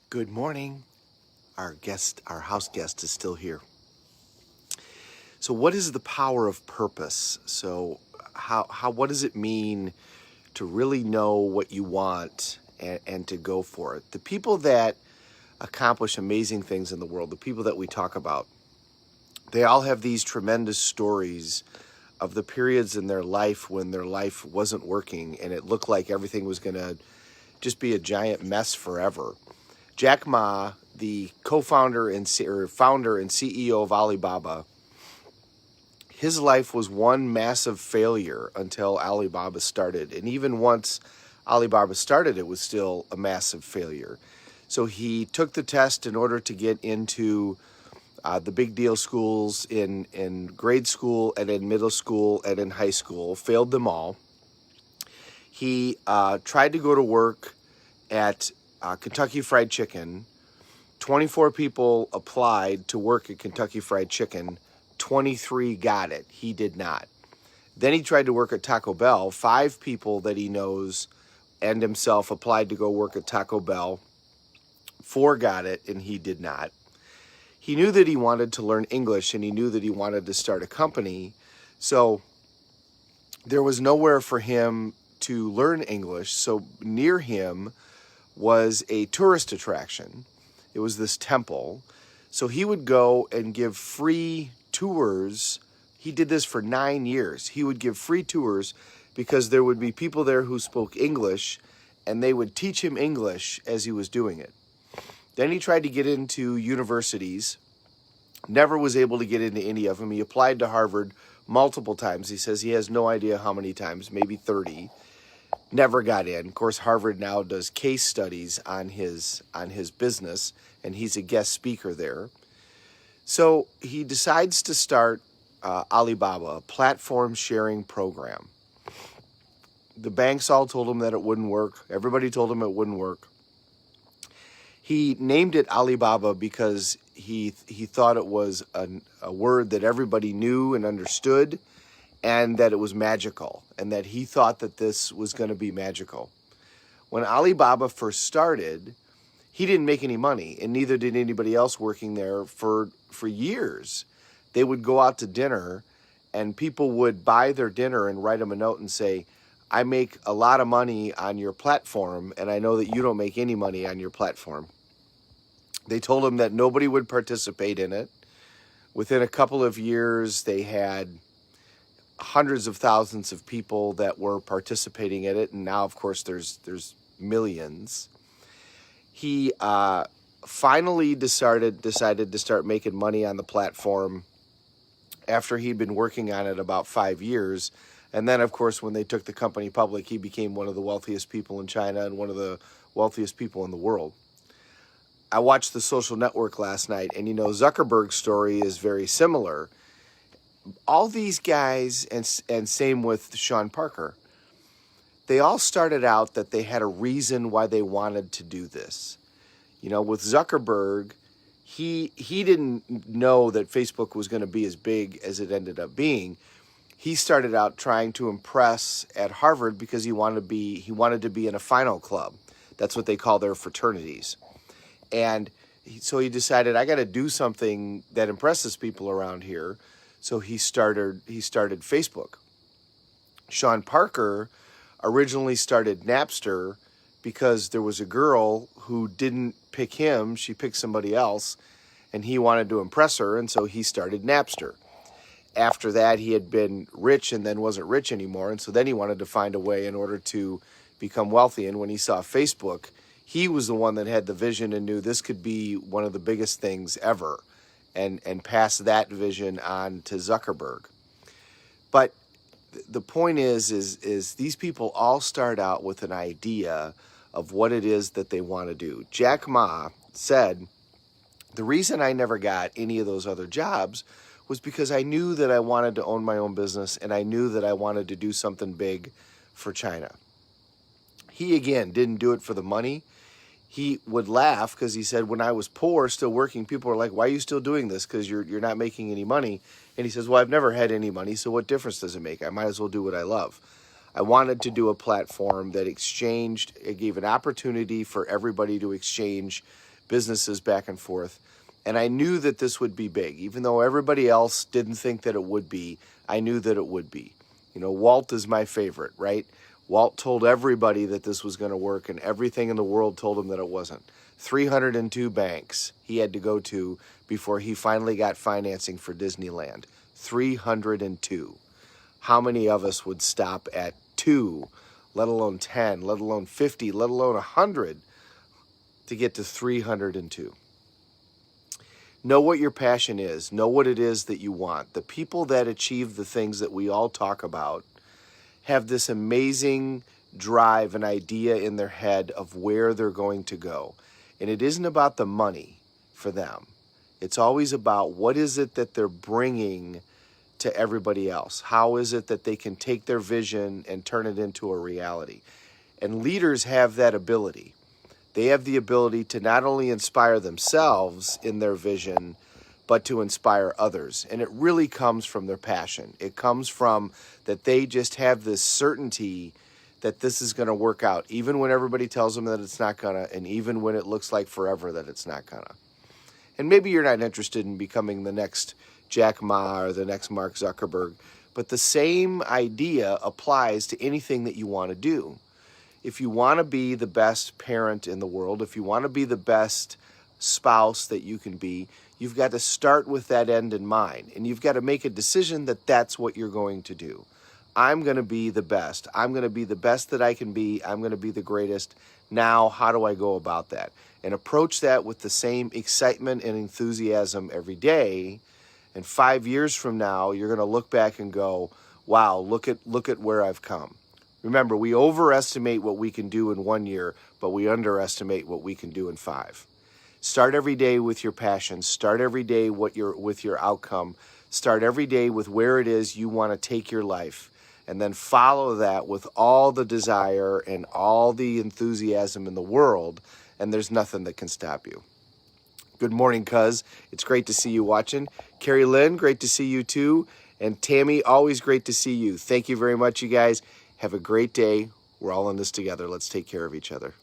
Good morning. Our house guest is still here. So what is the power of purpose? So what does it mean to really know what you want and to go for it? The people that accomplish amazing things in the world, the people that we talk about, they all have these tremendous stories of the periods in their life when their life wasn't working and it looked like everything was going to just be a giant mess forever. Jack Ma, the co-founder founder and CEO of Alibaba, his life was one massive failure until Alibaba started. And even once Alibaba started, it was still a massive failure. So he took the test in order to get into the big deal schools in grade school and in middle school and in high school, failed them all. He tried to go to work at Kentucky Fried Chicken. 24 people applied to work at Kentucky Fried Chicken. 23 got it. He did not. Then he tried to work at Taco Bell. 5 people that he knows and himself applied to go work at Taco Bell. 4 got it, and he did not. He knew that he wanted to learn English, and he knew that he wanted to start a company. So there was nowhere for him to learn English. So near him was a tourist attraction. It was this temple. So he would go and give free tours. He did this for 9 years. He would give free tours because there would be people there who spoke English, and they would teach him English as he was doing it. Then he tried to get into universities, never was able to get into any of them. He applied to Harvard multiple times. He says he has no idea how many times, maybe 30. Never got in. Of course, Harvard now does case studies on his business, and he's a guest speaker there. So he decides to start Alibaba, a platform sharing program. The banks all told him that it wouldn't work. Everybody told him it wouldn't work. He named it Alibaba because he thought it was a word that everybody knew and understood, and that it was magical, and that he thought that this was going to be magical. When Alibaba first started, he didn't make any money, and neither did anybody else working there for years. They would go out to dinner, and people would buy their dinner and write them a note and say, I make a lot of money on your platform, and I know that you don't make any money on your platform. They told him that nobody would participate in it. Within a couple of years, they had hundreds of thousands of people that were participating in it, and now, of course, there's millions. He finally decided to start making money on the platform after he'd been working on it about 5 years. And then, of course, when they took the company public, he became one of the wealthiest people in China and one of the wealthiest people in the world. I watched The Social Network last night, and Zuckerberg's story is very similar. All these guys, and same with Sean Parker, they all started out that they had a reason why they wanted to do this. With Zuckerberg, he didn't know that Facebook was going to be as big as it ended up being. He started out trying to impress at Harvard because he wanted to be in a final club. That's what they call their fraternities. And so he decided, I got to do something that impresses people around here. So he started Facebook. Sean Parker originally started Napster because there was a girl who didn't pick him. She picked somebody else, and he wanted to impress her, and so he started Napster. After that, he had been rich and then wasn't rich anymore, and so then he wanted to find a way in order to become wealthy. And when he saw Facebook, he was the one that had the vision and knew this could be one of the biggest things ever, and pass that vision on to Zuckerberg. But the point is these people all start out with an idea of what it is that they want to do. Jack Ma said, the reason I never got any of those other jobs was because I knew that I wanted to own my own business, and I knew that I wanted to do something big for China. He, again, didn't do it for the money. He would laugh because he said, when I was poor, still working, people were like, why are you still doing this? Because you're not making any money. And he says, well, I've never had any money, so what difference does it make? I might as well do what I love. I wanted to do a platform that exchanged, it gave an opportunity for everybody to exchange businesses back and forth. And I knew that this would be big. Even though everybody else didn't think that it would be, I knew that it would be. You know, Walt is my favorite, right? Walt told everybody that this was going to work, and everything in the world told him that it wasn't. 302 banks he had to go to before he finally got financing for Disneyland. 302. How many of us would stop at 2, let alone 10, let alone 50, let alone 100 to get to 302? Know what your passion is. Know what it is that you want. The people that achieve the things that we all talk about have this amazing drive and idea in their head of where they're going to go. And it isn't about the money for them. It's always about what is it that they're bringing to everybody else. How is it that they can take their vision and turn it into a reality? And leaders have that ability. They have the ability to not only inspire themselves in their vision, but to inspire others. And it really comes from their passion. It comes from that they just have this certainty that this is going to work out, even when everybody tells them that it's not going to, and even when it looks like forever that it's not going to. And maybe you're not interested in becoming the next Jack Ma or the next Mark Zuckerberg, but the same idea applies to anything that you want to do. If you want to be the best parent in the world, if you want to be the best spouse that you can be, you've got to start with that end in mind. And you've got to make a decision that that's what you're going to do. I'm going to be the best. I'm going to be the best that I can be. I'm going to be the greatest. Now, how do I go about that? And approach that with the same excitement and enthusiasm every day. And 5 years from now, you're going to look back and go, wow, look at where I've come. Remember, we overestimate what we can do in 1 year, but we underestimate what we can do in 5. Start every day with your passion. Start every day with your outcome. Start every day with where it is you want to take your life. And then follow that with all the desire and all the enthusiasm in the world, and there's nothing that can stop you. Good morning, cuz. It's great to see you watching. Carrie Lynn, great to see you too. And Tammy, always great to see you. Thank you very much, you guys. Have a great day. We're all in this together. Let's take care of each other.